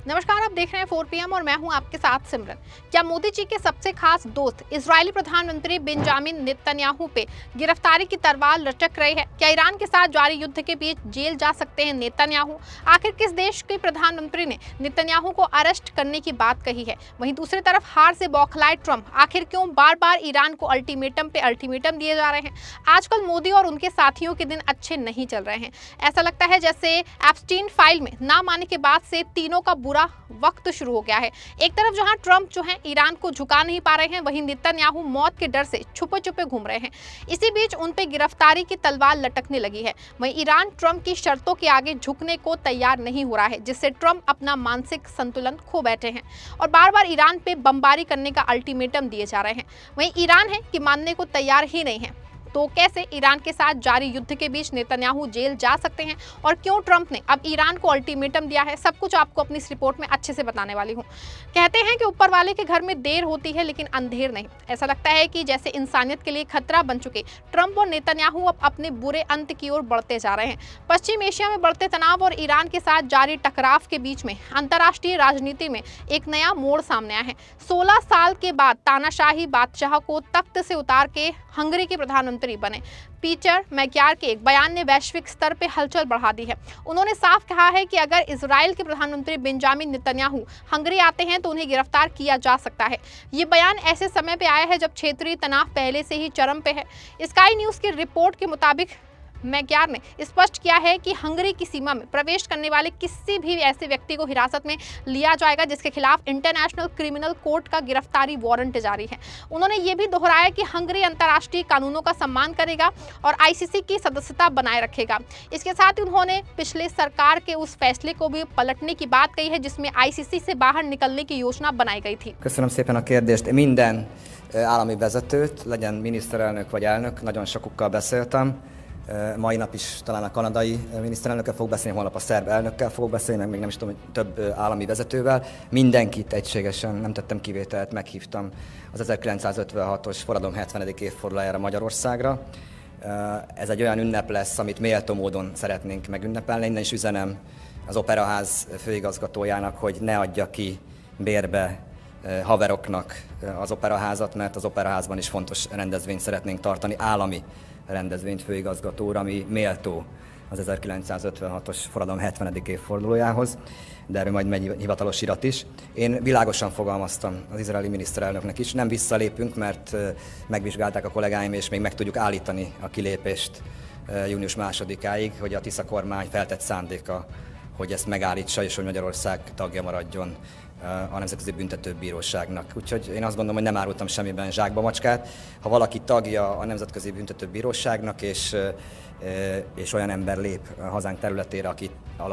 नमस्कार, आप देख रहे हैं 4 PM और मैं हूं आपके साथ सिमरन। क्या मोदी जी के सबसे खास दोस्त इजरायली प्रधानमंत्री बेंजामिन नेतन्याहू पे गिरफ्तारी की तलवार लटक रही है? क्या ईरान के साथ जारी युद्ध के बीच जेल जा सकते हैं नेतन्याहू? आखिर किस देश के प्रधानमंत्री ने नेतन्याहू को अरेस्ट करने की बात कही है? वहीं दूसरी तरफ हार से बौखलाए ट्रंप आखिर क्यों बार बार ईरान को अल्टीमेटम पे अल्टीमेटम दिए जा रहे हैं? आजकल मोदी और उनके साथियों के दिन अच्छे नहीं चल रहे हैं। ऐसा लगता है जैसे एप्स्टीन फाइल में नाम आने के बाद से तीनों का बुरा वक्त शुरू हो गया है। एक तरफ जहां ट्रंप जो है ईरान को झुका नहीं पा रहे हैं, वहीं नेतन्याहू मौत के डर से छुपे छुपे घूम रहे हैं। इसी बीच उन पे गिरफ्तारी की तलवार लटकने लगी है। वहीं ईरान ट्रंप की शर्तों के आगे झुकने को तैयार नहीं हो रहा है, जिससे ट्रंप अपना मानसिक संतुलन खो बैठे हैं और बार बार ईरान पे बमबारी करने का अल्टीमेटम दिए जा रहे हैं। वहीं ईरान है कि मानने को तैयार ही नहीं है। तो कैसे ईरान के साथ जारी युद्ध के बीच नेतन्याहू जेल जा सकते हैं और क्यों ट्रंप ने अब ईरान को अल्टीमेटम दिया है, सब कुछ आपको अपनी इस रिपोर्ट में अच्छे से बताने वाली हूं। कहते हैं कि ऊपर वाले के घर में देर होती है लेकिन अंधेर नहीं। ऐसा लगता है कि जैसे इंसानियत के लिए खतरा बन चुके ट्रंप और नेतन्याहू अब अपने बुरे अंत की ओर बढ़ते जा रहे हैं। पश्चिम एशिया में बढ़ते तनाव और ईरान के साथ जारी टकराव के बीच में अंतर्राष्ट्रीय राजनीति में एक नया मोड़ सामने आया है। 16 साल के बाद तानाशाही बादशाह को तख्त से उतार के हंगरी के प्रधानमंत्री बने पीटर मैक्यार के एक बयान ने वैश्विक स्तर पर हलचल बढ़ा दी है। उन्होंने साफ कहा है कि अगर इजराइल के प्रधानमंत्री बेंजामिन नेतन्याहू हंगरी आते हैं तो उन्हें गिरफ्तार किया जा सकता है। ये बयान ऐसे समय पे आया है जब क्षेत्रीय तनाव पहले से ही चरम पे है। स्काई न्यूज़ की रिपोर्ट के मुताबिक मैक्यार ने स्पष्ट किया है कि हंगरी की सीमा में प्रवेश करने वाले किसी भी ऐसे व्यक्ति को हिरासत में लिया जाएगा जिसके खिलाफ इंटरनेशनल क्रिमिनल कोर्ट का गिरफ्तारी वारंट जारी है। उन्होंने ये भी दोहराया कि हंगरी अंतर्राष्ट्रीय कानूनों का सम्मान करेगा और आईसीसी की सदस्यता बनाए रखेगा। इसके साथ ही उन्होंने पिछले सरकार के उस फैसले को भी पलटने की बात कही है जिसमें आईसीसी से बाहर निकलने की योजना बनाई गई थी। Köszönöm szépen a kérdést. Minden állami vezetőt, legyen miniszterelnök vagy elnök, nagyon sokukkal beszéltem. Mai nap is talán a kanadai miniszterelnökkel fogok beszélni, holnap a szerb elnökkel fogok beszélni, meg még nem is tudom, hogy több állami vezetővel. Mindenkit egységesen, nem tettem kivételt, meghívtam az 1956-os forradalom 70. évfordulójára Magyarországra. Ez egy olyan ünnep lesz, amit méltó módon szeretnénk megünnepelni. Innen is üzenem az Operaház főigazgatójának, hogy ne adja ki bérbe haveroknak az Operaházat, mert az Operaházban is fontos rendezvényt szeretnénk tartani, állami rendezvényt főigazgató úr, ami méltó az 1956-os forradalom 70. évfordulójához, de erről majd megy hivatalos irat is. Én világosan fogalmaztam az izraeli miniszterelnöknek is, nem visszalépünk, mert megvizsgálták a kollégáim, és még meg tudjuk állítani a kilépést június 2-áig, hogy a Tisza kormány feltett szándéka, hogy ezt megállítsa, és hogy Magyarország tagja maradjon a Nemzetközi Büntetőbíróságnak. Úgyhogy én azt gondolom, hogy nem árultam semmiben zsákba macskát. Ha valaki tagja a Nemzetközi Büntetőbíróságnak, és olyan ember lép a hazánk területére,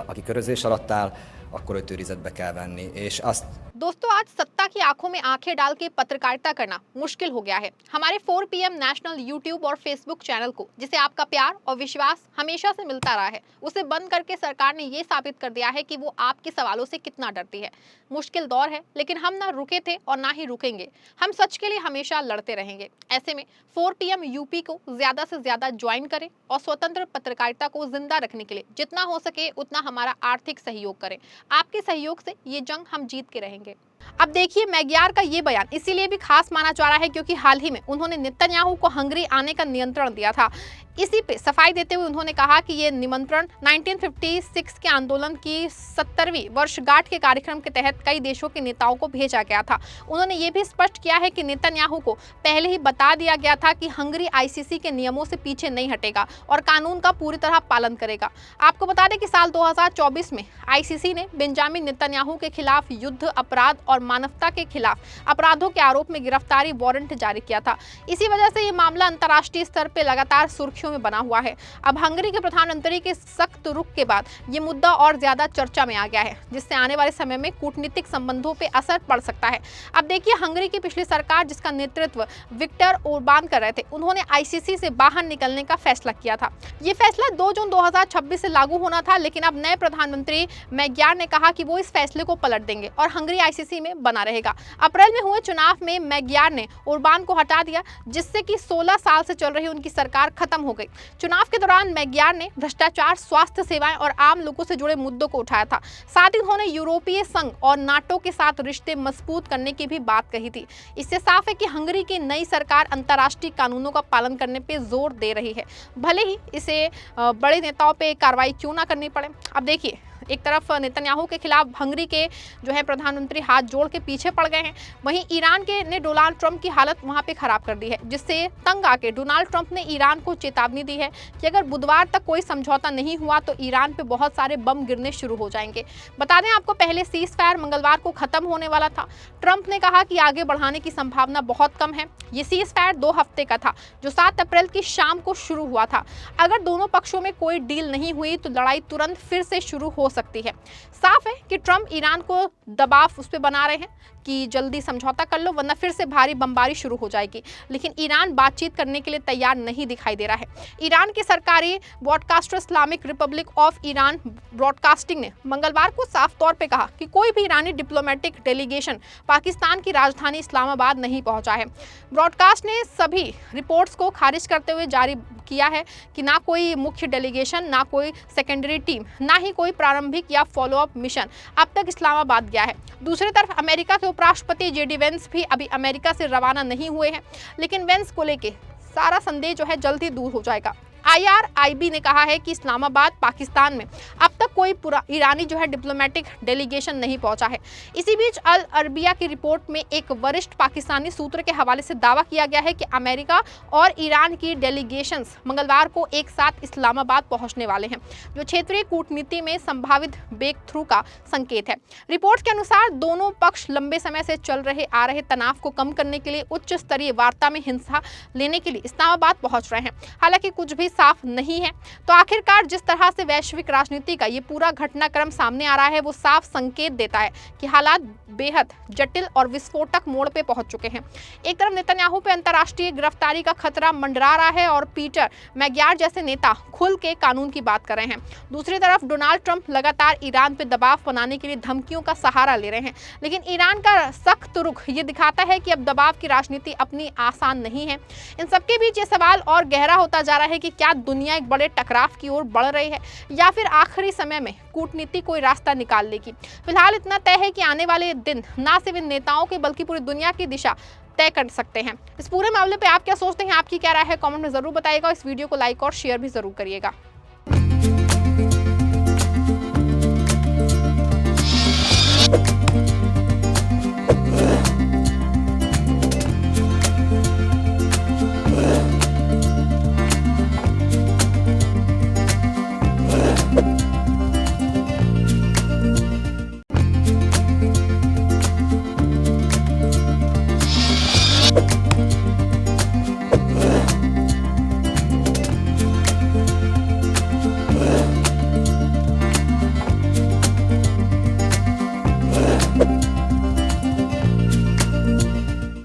aki körözés alatt áll, akkor őt őrizetbe kell venni. És azt दोस्तों, आज सत्ता की आंखों में आंखें डाल के पत्रकारिता करना मुश्किल हो गया है। हमारे 4 PM नेशनल यूट्यूब और फेसबुक चैनल को, जिसे आपका प्यार और विश्वास हमेशा से मिलता रहा है, उसे बंद करके सरकार ने ये साबित कर दिया है कि वो आपके सवालों से कितना डरती है। मुश्किल दौर है, लेकिन हम ना रुके थे और ना ही रुकेंगे। हम सच के लिए हमेशा लड़ते रहेंगे। ऐसे में 4 PM यूपी को ज्यादा से ज्यादा ज्वाइन करें और स्वतंत्र पत्रकारिता को जिंदा रखने के लिए जितना हो सके उतना हमारा आर्थिक सहयोग करें। आपके सहयोग से ये जंग हम जीत के रहेंगे। अब देखिए, मैक्यार का ये बयान इसीलिए भी खास माना जा रहा है क्योंकि हाल ही में उन्होंने नेतन्याहू को हंगरी आने का नियंत्रण दिया था। इसी पे सफाई देते हुए उन्होंने कहा कि ये निमंत्रण 1956 के आंदोलन की 70वीं वर्षगांठ के कार्यक्रम के तहत कई देशों के नेताओं को भेजा गया था। उन्होंने ये भी स्पष्ट किया है कि नेतन्याहू को पहले ही बता दिया गया था कि हंगरी आईसीसी के नियमों से पीछे नहीं हटेगा और कानून का पूरी तरह पालन करेगा। आपको बता दें कि साल 2024 में आईसीसी ने बेंजामिन नेतन्याहू के खिलाफ युद्ध अपराध और मानवता के खिलाफ अपराधों के आरोप में गिरफ्तारी वारंट जारी किया था। इसी वजह से ये मामला अंतर्राष्ट्रीय स्तर पर लगातार सुर्खियों में बना हुआ है। अब हंगरी के प्रधानमंत्री के सख्त रुख के बाद ये मुद्दा और ज्यादा चर्चा में आ गया है, जिससे आने वाले समय में कूटनीतिक संबंधों पे असर पड़ सकता है। अब देखिए, हंगरी की पिछली सरकार, जिसका नेतृत्व विक्टर ओरबान कर रहे थे, उन्होंने आईसीसी से बाहर निकलने का फैसला किया था। ये फैसला 2 जून 2026 से लागू होना था, लेकिन अब नए प्रधानमंत्री मैक्यार ने कहा कि वो इस फैसले को पलट देंगे और हंगरी आईसीसी में बना रहेगा। अप्रैल में हुए चुनाव में मैक्यार ने ओरबान को हटा दिया, जिससे कि 16 साल से चल रही उनकी सरकार खत्म हो गई। चुनाव के दौरान मैग्यार ने भ्रष्टाचार, स्वास्थ्य सेवाएं और आम लोगों से जुड़े मुद्दों को उठाया था। साथ ही उन्होंने यूरोपीय संघ और नाटो के साथ रिश्ते मजबूत करने की भी बात कही थी। इससे साफ है कि हंगरी की नई सरकार अंतर्राष्ट्रीय कानूनों का पालन करने पर जोर दे रही है, भले ही इसे बड़े नेताओं पर कार्रवाई क्यों ना करनी पड़े। अब देखिए, एक तरफ नेतन्याहू के खिलाफ हंगरी के जो है प्रधानमंत्री हाथ जोड़ के पीछे पड़ गए हैं, वहीं ईरान के ने डोनाल्ड ट्रंप की हालत वहां पे खराब कर दी है, जिससे तंग आके डोनाल्ड ट्रंप ने ईरान को चेतावनी दी है कि अगर बुधवार तक कोई समझौता नहीं हुआ तो ईरान पे बहुत सारे बम गिरने शुरू हो जाएंगे। बता दें आपको, पहले सीज फायर मंगलवार को खत्म होने वाला था। ट्रंप ने कहा कि आगे बढ़ाने की संभावना बहुत कम है। ये सीज फायर 2 हफ्ते का था, जो 7 अप्रैल की शाम को शुरू हुआ था। अगर दोनों पक्षों में कोई डील नहीं हुई तो लड़ाई तुरंत फिर से शुरू हो सकती है। साफ है कि ट्रंप ईरान को दबाव उस पर बना रहे हैं कि जल्दी समझौता कर लो, वरना फिर से भारी बमबारी शुरू हो जाएगी। लेकिन ईरान बातचीत करने के लिए तैयार नहीं दिखाई दे रहा है। ईरान की सरकारी broadcaster Islamic Republic of Iran broadcasting ने मंगलवार को साफ तौर पे कहा कि कोई भी ईरानी डिप्लोमेटिक डेलीगेशन पाकिस्तान की राजधानी इस्लामाबाद नहीं पहुंचा है। ब्रॉडकास्ट ने सभी रिपोर्ट्स को खारिज करते हुए जारी किया है कि ना कोई मुख्य डेलीगेशन, ना कोई सेकेंडरी टीम, ना ही कोई प्रारंभिक या फॉलोअप मिशन अब तक इस्लामाबाद गया है। दूसरी तरफ अमेरिका के उपराष्ट्रपति जेडी वेंस भी अभी अमेरिका से रवाना नहीं हुए हैं, लेकिन वेंस को लेके सारा संदेह जो है जल्द ही दूर हो जाएगा। IRIB ने कहा है कि इस्लामाबाद पाकिस्तान में अब तक कोई ईरानी जो है डिप्लोमेटिक डेलीगेशन नहीं पहुंचा है। इसी बीच अल अरबिया की रिपोर्ट में एक वरिष्ठ पाकिस्तानी सूत्र के हवाले से दावा किया गया है कि अमेरिका और ईरान की डेलीगेशंस मंगलवार को एक साथ इस्लामाबाद पहुंचने वाले हैं, जो क्षेत्रीय कूटनीति में संभावित ब्रेक थ्रू का संकेत है। रिपोर्ट के अनुसार दोनों पक्ष लंबे समय से चल आ रहे तनाव को कम करने के लिए उच्च स्तरीय वार्ता में हिस्सा लेने के लिए इस्लामाबाद पहुंच रहे हैं। हालांकि कुछ भी साफ नहीं है। तो आखिरकार जिस तरह से वैश्विक राजनीति का ये पूरा घटनाक्रम सामने आ रहा है, वो साफ संकेत देता है कि हालात बेहद जटिल और विस्फोटक मोड़ पे पहुंच चुके हैं। एक तरफ नेतन्याहू पे अंतर्राष्ट्रीय गिरफ्तारी का खतरा मंडरा रहा है और पीटर मैग्यार जैसे नेता खुल के कानून की बात कर रहे हैं। दूसरी तरफ डोनाल्ड ट्रंप लगातार ईरान पे दबाव बनाने के लिए धमकियों का सहारा ले रहे हैं। लेकिन ईरान का सख्त रुख ये दिखाता है कि अब दबाव की राजनीति अपनी आसान नहीं है। इन सबके बीच ये सवाल और गहरा होता जा रहा है कि क्या दुनिया एक बड़े टकराव की ओर बढ़ रही है या फिर आखिरी समय में कूटनीति कोई रास्ता निकाल लेगी। फिलहाल इतना तय है कि आने वाले दिन ना सिर्फ इन नेताओं के बल्कि पूरी दुनिया की दिशा तय कर सकते हैं। इस पूरे मामले पे आप क्या सोचते हैं, आपकी क्या राय है, कमेंट में जरूर बताइएगा। इस वीडियो को लाइक और शेयर भी जरूर करिएगा।